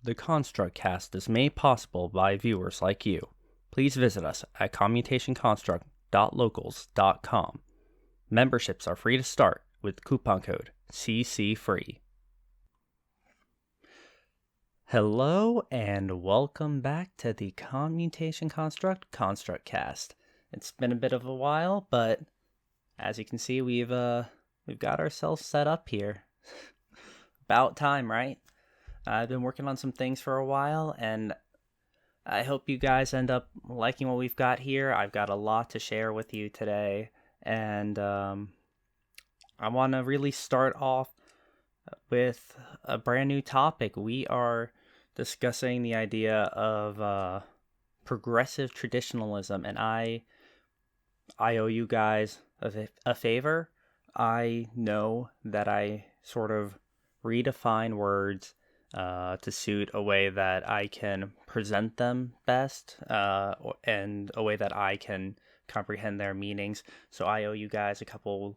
The Construct Cast is made possible by viewers like you. Please visit us at commutationconstruct.locals.com. Memberships are free to start with coupon code CCFREE. Hello and welcome back to the Commutation Construct Cast. It's been a bit of a while, but as you can see, we've got ourselves set up here. About time, right? I've been working on some things for a while, and I hope you guys end up liking what we've got here. I've got a lot to share with you today, and I want to really start off with a brand new topic. We are discussing the idea of progressive traditionalism, and I owe you guys a favor. I know that I sort of redefine words to suit a way that I can present them best, and a way that I can comprehend their meanings. So I owe you guys a couple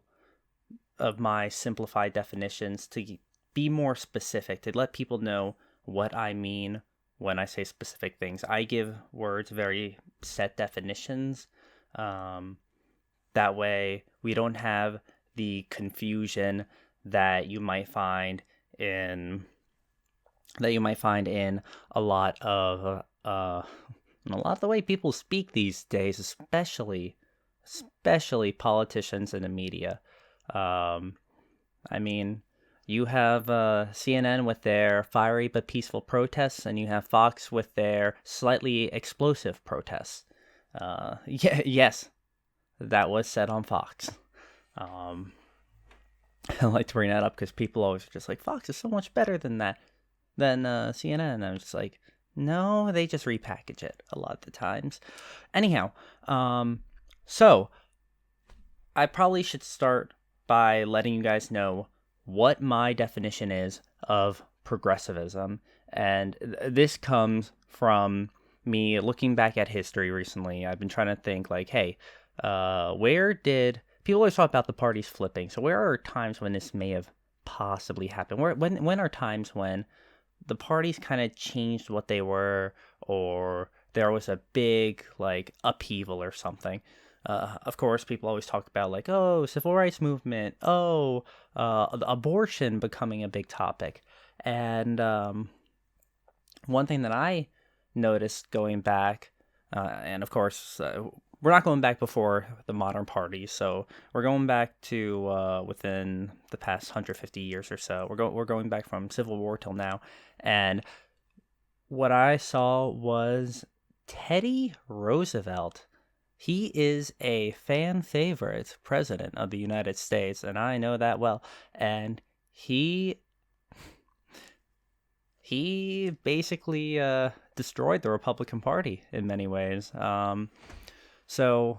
of my simplified definitions to be more specific, to let people know what I mean when I say specific things. I give words very set definitions. That way we don't have the confusion that you might find in a lot of the way people speak these days, especially politicians and the media. I mean, you have CNN with their fiery but peaceful protests, and you have Fox with their slightly explosive protests. Yes, that was said on Fox. I like to bring that up because people always are just like, Fox is so much better than CNN. And I'm just like, no, they just repackage it a lot of the times. Anyhow, so I probably should start by letting you guys know what my definition is of progressivism. And this comes from me looking back at history recently. I've been trying to think like, hey, where did people always talk about the parties flipping? So where are times when this may have possibly happened? When are times when the parties kind of changed what they were, or there was a big like upheaval or something? Of course, people always talk about like, oh, civil rights movement, abortion becoming a big topic. And one thing that I noticed going back, and of course, we're not going back before the modern parties, so we're going back to within the past 150 years or so. We're going back from Civil War till now, and what I saw was Teddy Roosevelt. He is a fan favorite president of the United States, and I know that well. And he basically destroyed the Republican Party in many ways. So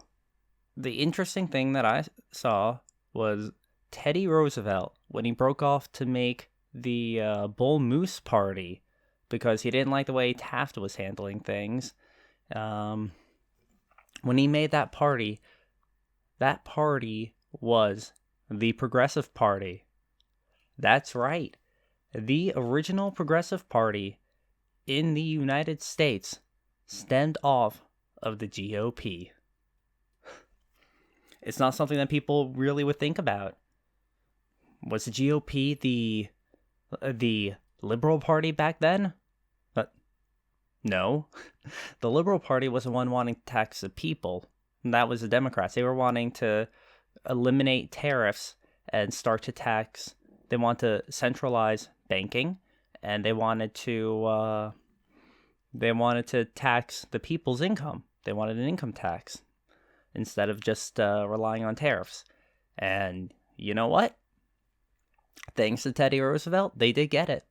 the interesting thing that I saw was Teddy Roosevelt, when he broke off to make the Bull Moose Party because he didn't like the way Taft was handling things. When he made that party was the Progressive Party. That's right. The original Progressive Party in the United States stemmed off of the GOP. It's not something that people really would think about. Was the GOP the Liberal Party back then? But no. The Liberal Party was the one wanting to tax the people. And that was the Democrats. They were wanting to eliminate tariffs and start to tax. They want to centralize banking, and they wanted to tax the people's income. They wanted an income tax instead of just relying on tariffs. And you know what? Thanks to Teddy Roosevelt, they did get it.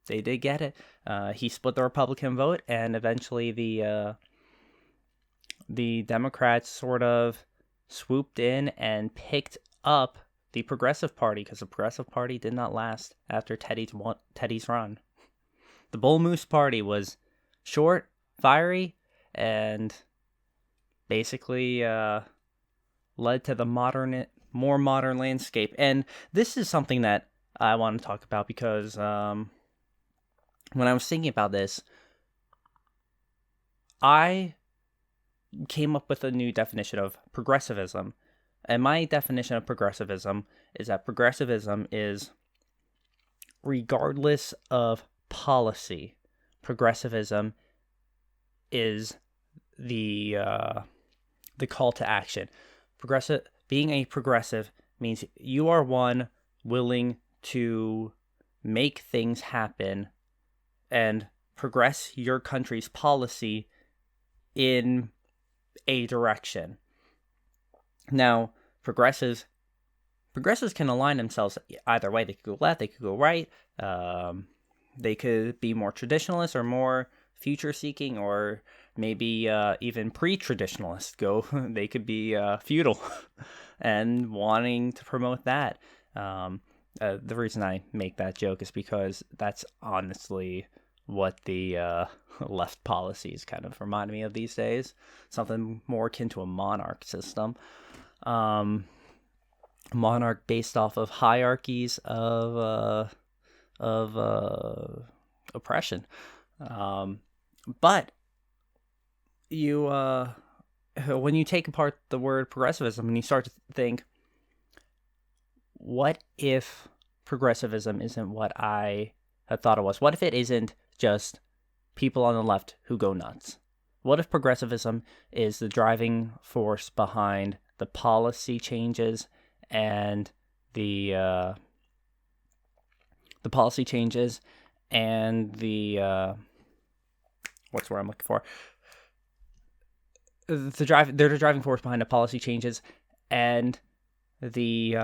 He split the Republican vote, and eventually the Democrats sort of swooped in and picked up the Progressive Party, because the Progressive Party did not last after Teddy's run. The Bull Moose Party was short, fiery, and basically led to the more modern landscape. And this is something that I want to talk about because when I was thinking about this, I came up with a new definition of progressivism. And my definition of progressivism is that progressivism is, regardless of policy, progressivism is the call to action. Being a progressive means you are one willing to make things happen and progress your country's policy in a direction. Now, progressives can align themselves either way. They could go left, they could go right. They could be more traditionalist or more future-seeking, or maybe even pre-traditionalist. They could be feudal and wanting to promote that. The reason I make that joke is because that's honestly what the left policies kind of remind me of these days. Something more akin to a monarch system. Monarch based off of hierarchies of oppression. But you when you take apart the word progressivism and you start to think, what if progressivism isn't what I had thought it was? What if it isn't just people on the left who go nuts? What if progressivism is the driving force behind the policy changes and the policy changes and what's the word I'm looking for? They're the driving force behind the policy changes and the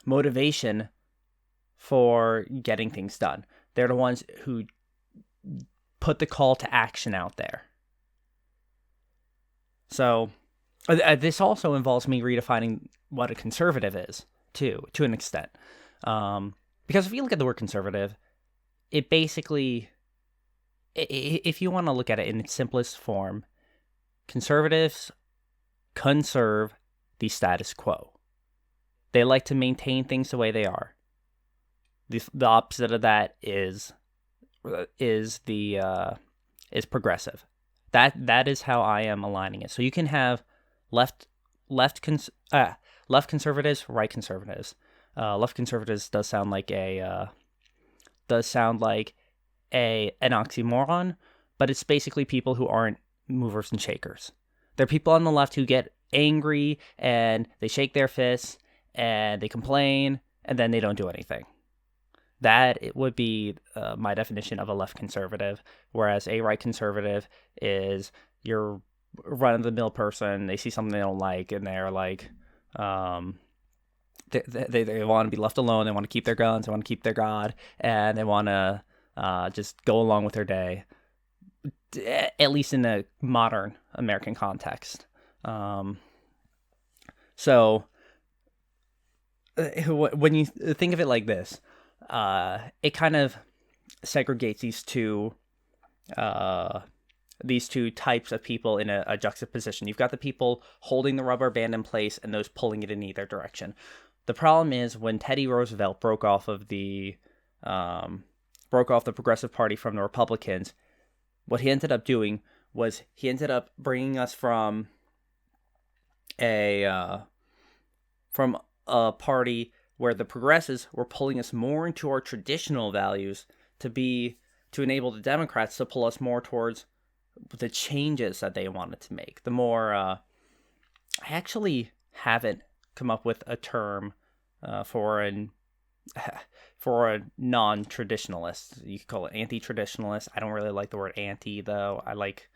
motivation for getting things done. They're the ones who put the call to action out there. So this also involves me redefining what a conservative is, too, to an extent. Because if you look at the word conservative, it basically, if you want to look at it in its simplest form, conservatives conserve the status quo. They like to maintain things the way they are. The opposite of that is progressive. That is how I am aligning it. So you can have left conservatives, right conservatives. Left conservatives does sound like an oxymoron, but it's basically people who aren't movers and shakers. They're people on the left who get angry and they shake their fists and they complain and then they don't do anything. That it would be my definition of a left conservative, whereas a right conservative is your run-of-the-mill person. They see something they don't like, and they're like, they want to be left alone. They want to keep their guns. They want to keep their God, and they want to just go along with their day, at least in a modern American context. So when you think of it like this, it kind of segregates these two types of people in a juxtaposition. You've got the people holding the rubber band in place and those pulling it in either direction. The problem is when Teddy Roosevelt broke off the Progressive Party from the Republicans, what he ended up doing was he ended up bringing us from a party where the progressives were pulling us more into our traditional values to enable the Democrats to pull us more towards the changes that they wanted to make. The more, I actually haven't come up with a term for a non-traditionalist. You could call it anti-traditionalist. I don't really like the word anti, though. I like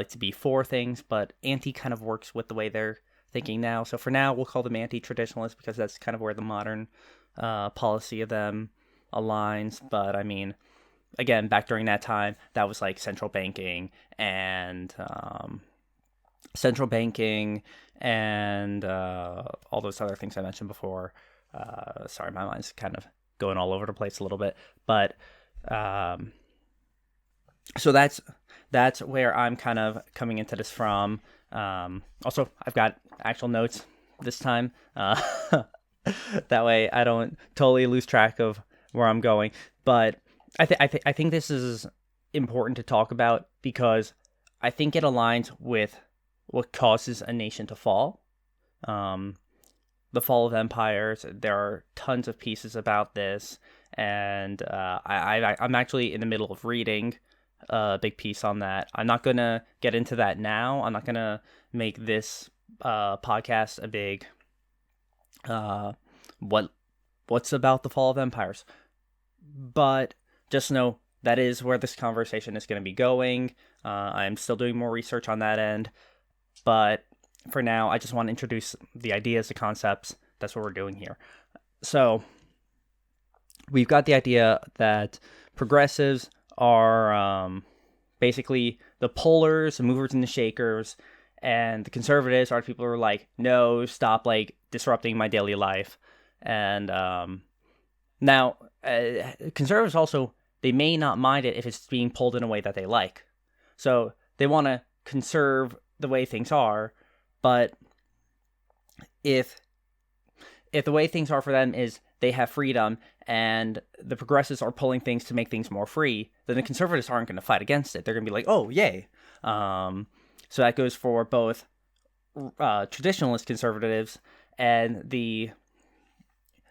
to be for things, but anti kind of works with the way they're thinking now. So for now, we'll call them anti-traditionalists because that's kind of where the modern policy of them aligns. But I mean, again, back during that time, that was like central banking and all those other things I mentioned before. Sorry, my mind's kind of going all over the place a little bit. But so that's where I'm kind of coming into this from. Also, I've got actual notes this time. That way I don't totally lose track of where I'm going. But I think this is important to talk about because I think it aligns with what causes a nation to fall. Um, the fall of empires. There are tons of pieces about this, and I'm actually in the middle of reading a big piece on that. I'm not gonna get into that now. I'm not gonna make this podcast a big uh, what what's about the fall of empires, but just know that is where this conversation is going to be going. I'm still doing more research on that end, but for now, I just want to introduce the ideas, the concepts. That's what we're doing here. So we've got the idea that progressives are basically the pullers, the movers, and the shakers, and the conservatives are the people who are like, no, stop like disrupting my daily life. And now, conservatives also, they may not mind it if it's being pulled in a way that they like. So they want to conserve the way things are, but if the way things are for them is they have freedom and the progressives are pulling things to make things more free, then the conservatives aren't going to fight against it. They're going to be like, oh, yay. So that goes for both traditionalist conservatives and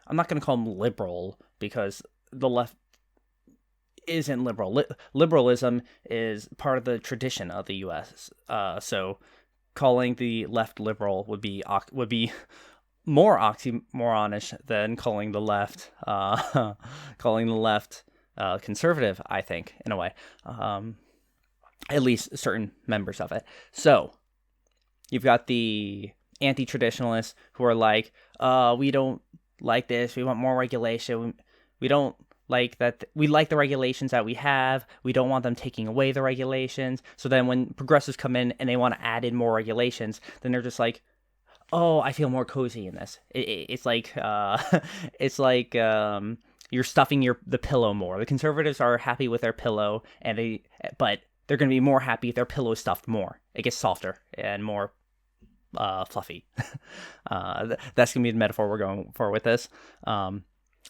I'm not going to call them liberal because the left isn't liberal. Liberalism is part of the tradition of the U.S. So calling the left liberal would be more oxymoronish than calling the left conservative, I think, in a way. At least certain members of it. So you've got the anti-traditionalists who are like, we don't like this. We want more regulation. We don't like that. We like the regulations that we have. We don't want them taking away the regulations. So then when progressives come in and they want to add in more regulations, then they're just like, oh, I feel more cozy in this. It's like you're stuffing the pillow more. The conservatives are happy with their pillow, but they're going to be more happy if their pillow is stuffed more. It gets softer and more fluffy. That's going to be the metaphor we're going for with this.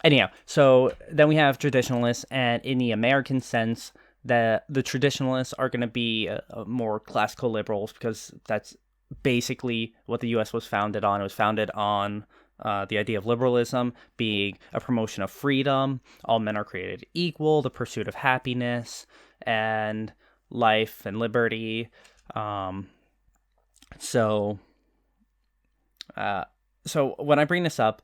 Anyhow, so then we have traditionalists, and in the American sense, the traditionalists are going to be more classical liberals because that's basically what the U.S. was founded on. It was founded on the idea of liberalism being a promotion of freedom. All men are created equal, the pursuit of happiness, and life and liberty. So when I bring this up,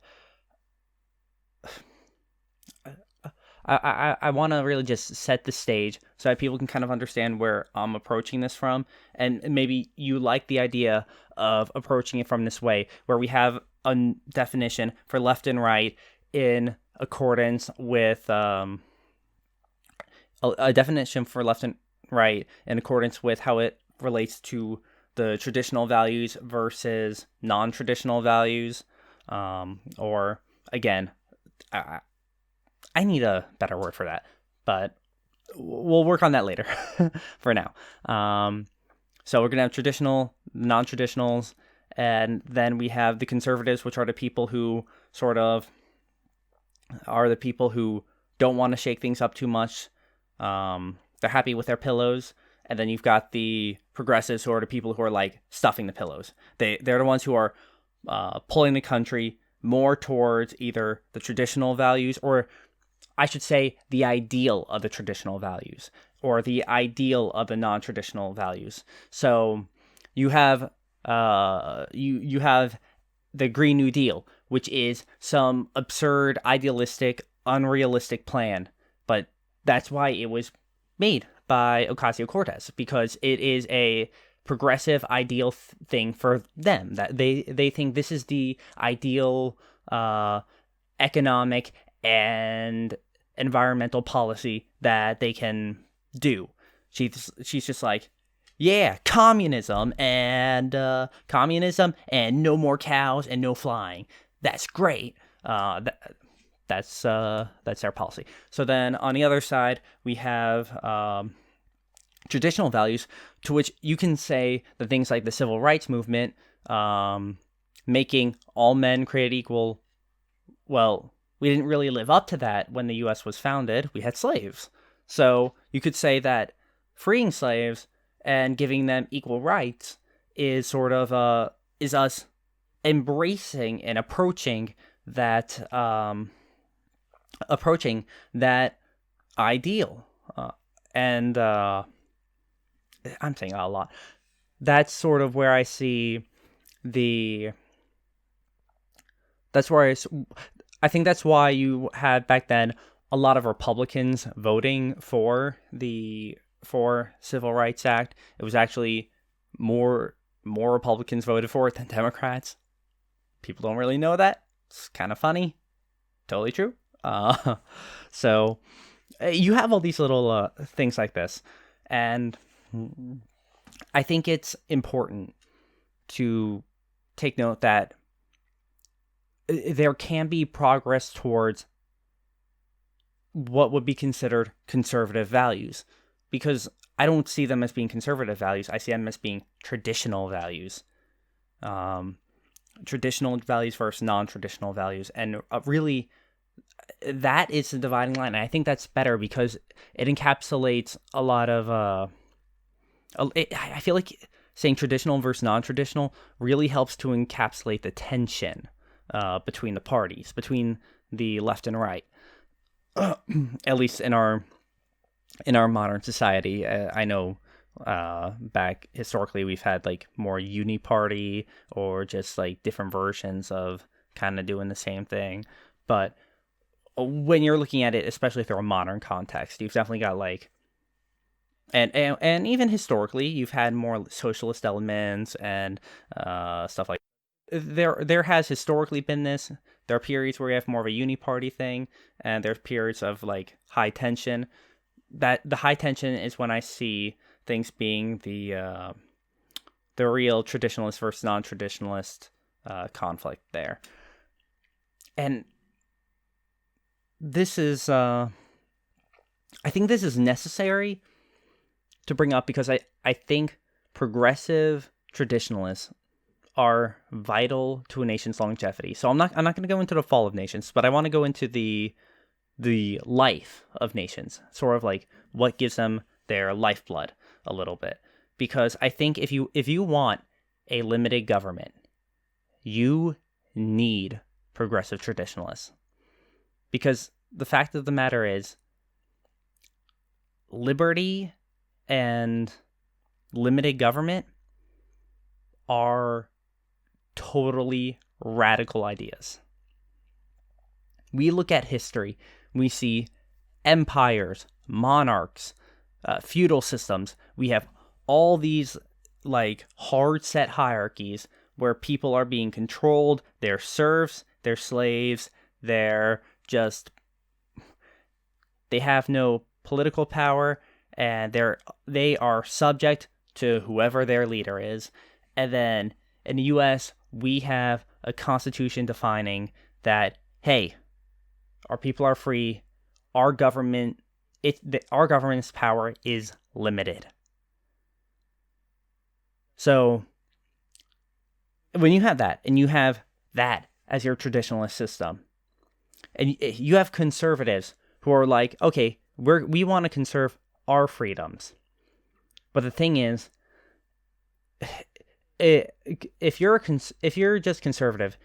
I want to really just set the stage so that people can kind of understand where I'm approaching this from. And maybe you like the idea of approaching it from this way, where we have a definition for left and right in accordance with a definition for left and right in accordance with how it relates to the traditional values versus non-traditional values. Or again, I need a better word for that, but we'll work on that later for now. So we're going to have traditional, non-traditionals, and then we have the conservatives, which are the people who sort of are the people who don't want to shake things up too much. They're happy with their pillows. And then you've got the progressives, who are the people who are like stuffing the pillows. They're the ones who are pulling the country more towards either the traditional values, or I should say the ideal of the traditional values, or the ideal of the non-traditional values. So you have you have the Green New Deal, which is some absurd, idealistic, unrealistic plan, but that's why it was made by Ocasio-Cortez, because it is a progressive, ideal thing for them. That they think this is the ideal economic and environmental policy that they can do. She's just like, yeah, communism and no more cows and no flying. That's great. That's their policy. So then on the other side, we have traditional values, to which you can say that things like the civil rights movement, making all men created equal. Well, we didn't really live up to that when the U.S. was founded. We had slaves. So you could say that freeing slaves and giving them equal rights is sort of is us embracing and approaching that ideal. And I'm saying a lot. That's sort of where I see the. That's where I think that's why you had back then a lot of Republicans voting for the Civil Rights Act. It was actually more Republicans voted for it than Democrats. People don't really know that. It's kind of funny. Totally true. So you have all these little things like this, and I think it's important to take note that there can be progress towards what would be considered conservative values, because I don't see them as being conservative values. I see them as being traditional values. Traditional values versus non-traditional values. And really, that is the dividing line. And I think that's better because it encapsulates a lot of... I feel like saying traditional versus non-traditional really helps to encapsulate the tension between the parties, between the left and right. At least in our modern society. I know back historically we've had like more uniparty or just like different versions of kind of doing the same thing. But when you're looking at it, especially through a modern context, you've definitely got like, and even historically, you've had more socialist elements and stuff like there has historically been this. There are periods where you have more of a uniparty thing, and there's periods of like high tension. That the high tension is when I see things being the real traditionalist versus non-traditionalist conflict there. And this is I think this is necessary to bring up because I think progressive traditionalists are vital to a nation's longevity. So I'm not going to go into the fall of nations, but I want to go into the life of nations, sort of like what gives them their lifeblood a little bit. Because I think if you want a limited government, you need progressive traditionalists. Because the fact of the matter is, liberty and limited government are totally radical ideas. We look at history, we see empires, monarchs, feudal systems. We have all these like hard set hierarchies where people are being controlled. They're serfs, they're slaves, they have no political power, and they are subject to whoever their leader is. And then in the U.S., we have a constitution defining that, hey, our people are free. Our government's power is limited. So when you have that, and you have that as your traditionalist system, and you have conservatives who are like, okay, we want to conserve our freedoms, but the thing is, if you're just conservative,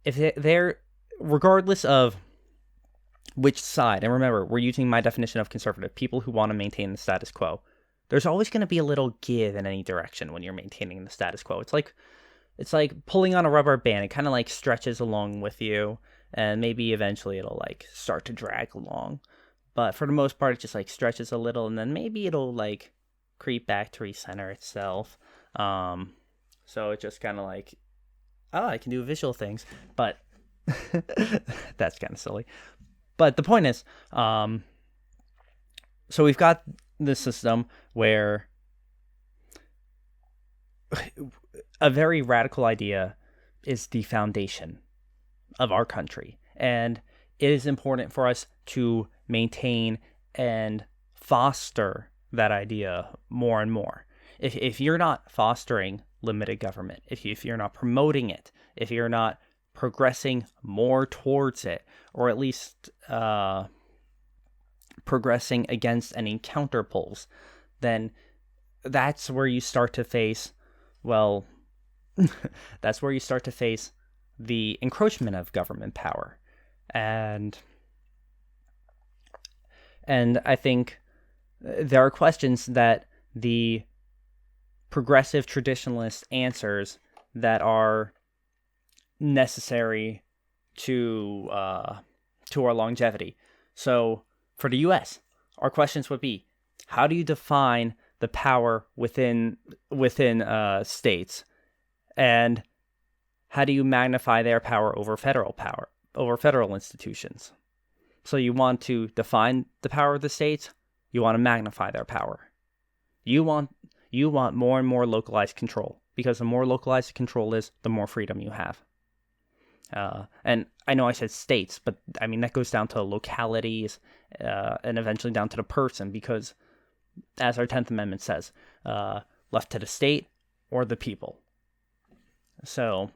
if they're regardless of which side, and remember, we're using my definition of conservative, people who want to maintain the status quo. There's always going to be a little give in any direction when you're maintaining the status quo. It's like pulling on a rubber band. It kind of like stretches along with you, and maybe eventually it'll like start to drag along. But for the most part, it just like stretches a little, and then maybe it'll like creep back to recenter itself. So it just kind of like, oh, I can do visual things, but that's kind of silly. But the point is, so we've got this system where a very radical idea is the foundation of our country. And it is important for us to maintain and foster that idea more and more. If you're not fostering limited government, if you're not promoting it, if you're not progressing more towards it, or at least progressing against any counterpoles, then that's where you start to face, well, that's where you start to face the encroachment of government power. And I think there are questions that the progressive traditionalist answers that are necessary to our longevity. So for the U.S., our questions would be: how do you define the power within states, and how do you magnify their power over federal institutions? So you want to define the power of the states. You want to magnify their power. You want more and more localized control, because the more localized control is, the more freedom you have. And I know I said states, but I mean that goes down to localities, and eventually down to the person, because as our 10th Amendment says, left to the state or the people. So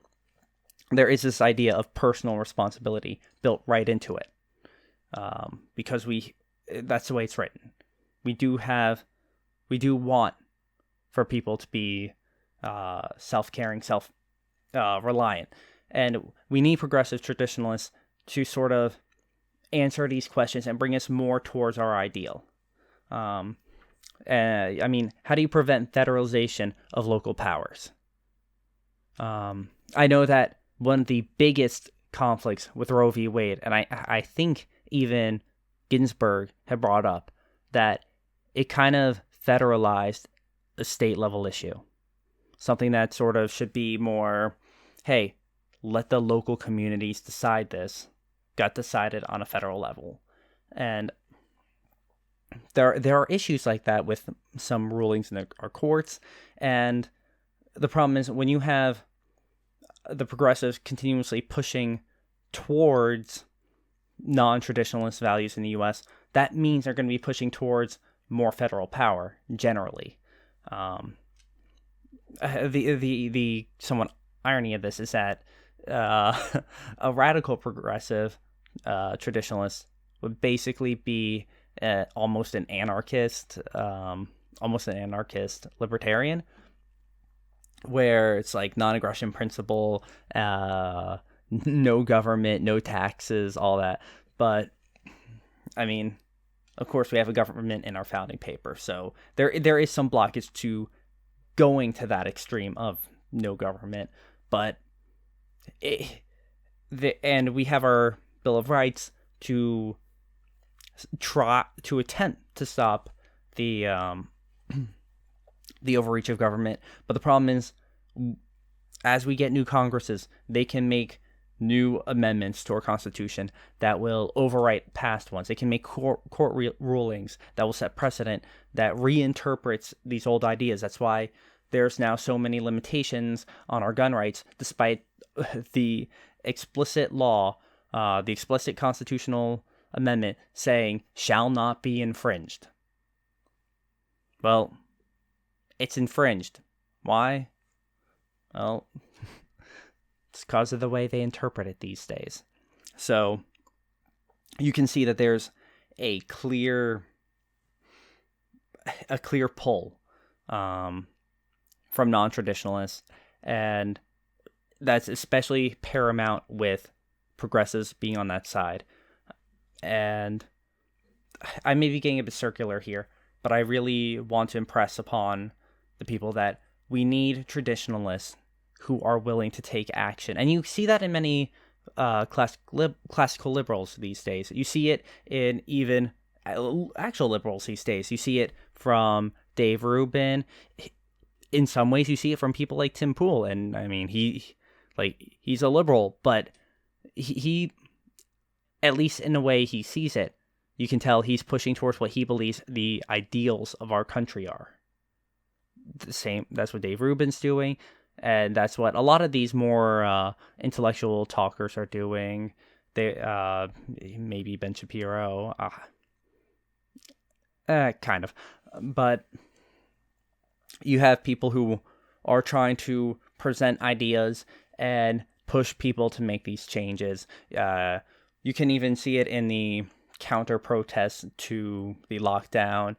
there is this idea of personal responsibility built right into it, because that's the way it's written. We do want for people to be self-caring, self-reliant. And we need progressive traditionalists to sort of answer these questions and bring us more towards our ideal. I mean, how do you prevent federalization of local powers? I know that one of the biggest conflicts with Roe v. Wade, and I think even Ginsburg had brought up, that it kind of federalized a state-level issue. Something that sort of should be more, hey, let the local communities decide this, got decided on a federal level. And there are issues like that with some rulings in our courts. And the problem is, when you have the progressives continuously pushing towards non-traditionalist values in the U.S., that means they're going to be pushing towards more federal power generally. The somewhat irony of this is that a radical progressive traditionalist would basically be almost an anarchist libertarian, where it's like non-aggression principle, no government, no taxes, all that. But I mean, of course, we have a government in our founding paper, so there is some blockage to going to that extreme of no government. But and we have our Bill of Rights to attempt to stop the overreach of government. But the problem is, as we get new Congresses, they can make new amendments to our Constitution that will overwrite past ones. They can make court rulings that will set precedent, that reinterprets these old ideas. That's why there's now so many limitations on our gun rights, despite the explicit law, the explicit constitutional amendment saying shall not be infringed. Well, it's infringed. Why? Well, it's because of the way they interpret it these days. So you can see that there's a clear pull from non-traditionalists, and that's especially paramount with progressives being on that side. And I may be getting a bit circular here, but I really want to impress upon the people that we need traditionalists who are willing to take action. And you see that in many classical liberals these days. You see it in even actual liberals these days. You see it from Dave Rubin. In some ways, you see it from people like Tim Pool. And I mean, he's a liberal, but he at least in the way he sees it, you can tell he's pushing towards what he believes the ideals of our country are. That's what Dave Rubin's doing, and that's what a lot of these more intellectual talkers are doing. They maybe Ben Shapiro, kind of, but you have people who are trying to present ideas and push people to make these changes. You can even see it in the counter protests to the lockdown.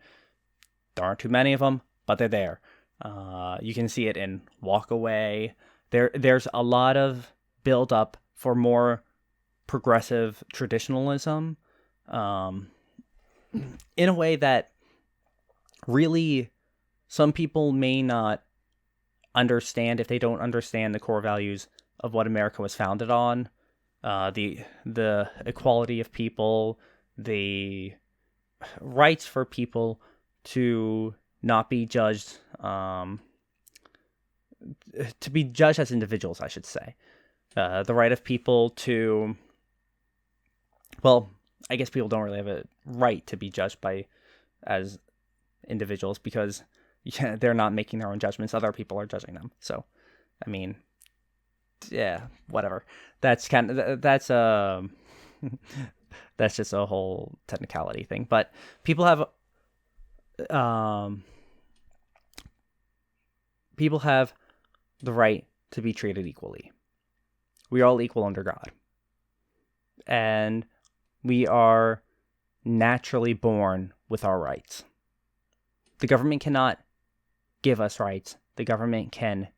There aren't too many of them, but they're there. You can see it in Walk Away. There's a lot of build up for more progressive traditionalism, in a way that really some people may not understand if they don't understand the core values of what America was founded on. The equality of people, the rights for people to not be judged, to be judged as individuals, I should say. The right of people to, well, I guess people don't really have a right to be judged as individuals because they're not making their own judgments. Other people are judging them. So, I mean, yeah, whatever. That's that's just a whole technicality thing. But people have the right to be treated equally. We are all equal under God. And we are naturally born with our rights. The government cannot give us rights. The government can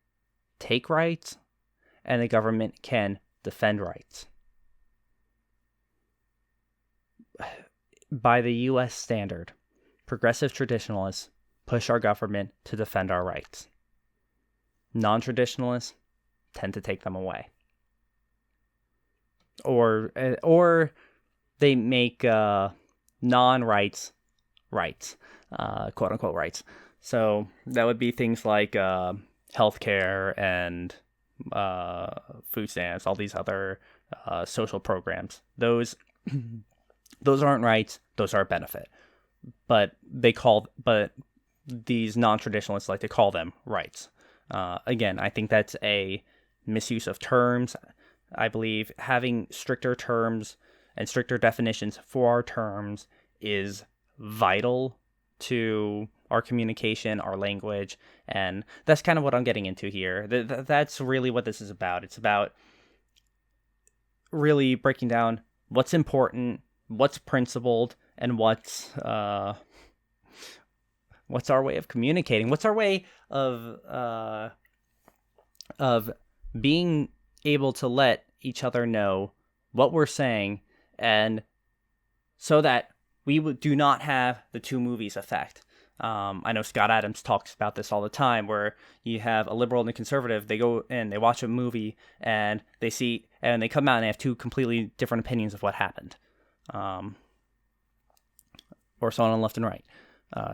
take rights, and the government can defend rights. By the U.S. standard, progressive traditionalists push our government to defend our rights. Non-traditionalists tend to take them away. Or they make non-rights rights, quote-unquote rights. So that would be things like healthcare and food stamps, all these other social programs. Those aren't rights; those are a benefit. But these non-traditionalists like to call them rights. Again, I think that's a misuse of terms. I believe having stricter terms and stricter definitions for our terms is vital to our communication, our language, and that's kind of what I'm getting into here. That's really what this is about. It's about really breaking down what's important, what's principled, and what's our way of communicating. What's our way of being able to let each other know what we're saying, and so that we do not have the two movies effect. I know Scott Adams talks about this all the time, where you have a liberal and a conservative. They go and they watch a movie and they come out and they have two completely different opinions of what happened. Or someone on left and right.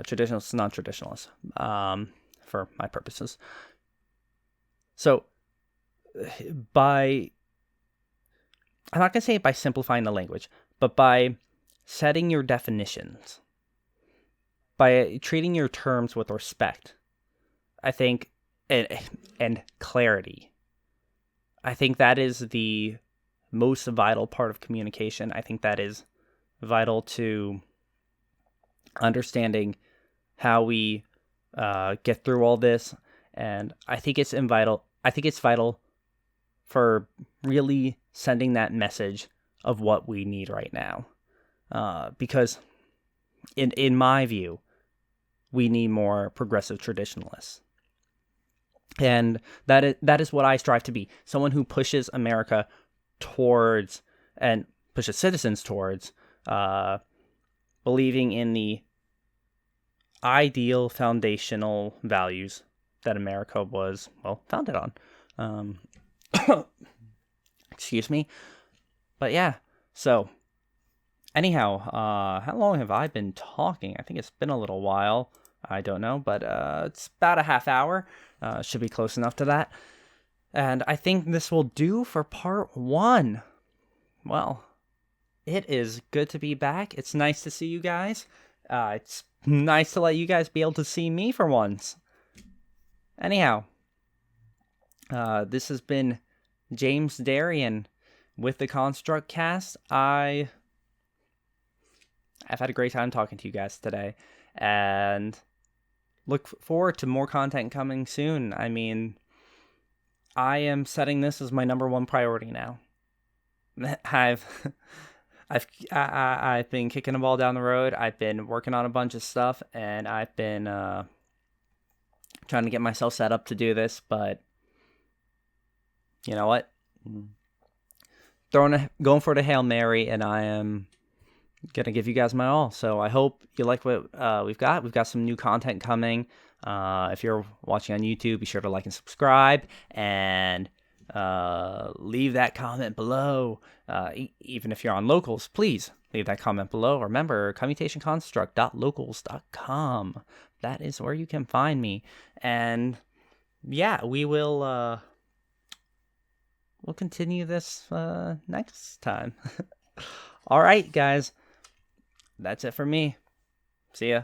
Traditionalists, non-traditionalists, for my purposes. So, I'm not going to say it by simplifying the language, but by setting your definitions, by treating your terms with respect, I think, and clarity. I think that is the most vital part of communication. I think that is vital to understanding how we get through all this, and I think it's vital. I think it's vital for really sending that message of what we need right now, because in my view, we need more progressive traditionalists, and that is what I strive to be: someone who pushes America towards and pushes citizens towards believing in the ideal foundational values that America was, well, founded on. Excuse me. But yeah, so anyhow, how long have I been talking? I think it's been a little while. I don't know, but it's about a half hour. Should be close enough to that. And I think this will do for part 1. Well, it is good to be back. It's nice to see you guys. It's nice to let you guys be able to see me for once. Anyhow, this has been James Darien with the Construct Cast. I've had a great time talking to you guys today, and look forward to more content coming soon. I mean, I am setting this as my number 1 priority now. I've been kicking the ball down the road. I've been working on a bunch of stuff, and I've been trying to get myself set up to do this. But you know what? Going for the Hail Mary, and I am gonna give you guys my all. So I hope you like what we've got. We've got some new content coming. If you're watching on YouTube, be sure to like and subscribe, and leave that comment below. Even if you're on Locals, please leave that comment below. Remember, commutationconstruct.locals.com. That is where you can find me. And yeah, we'll continue this next time. All right, guys. That's it for me. See ya.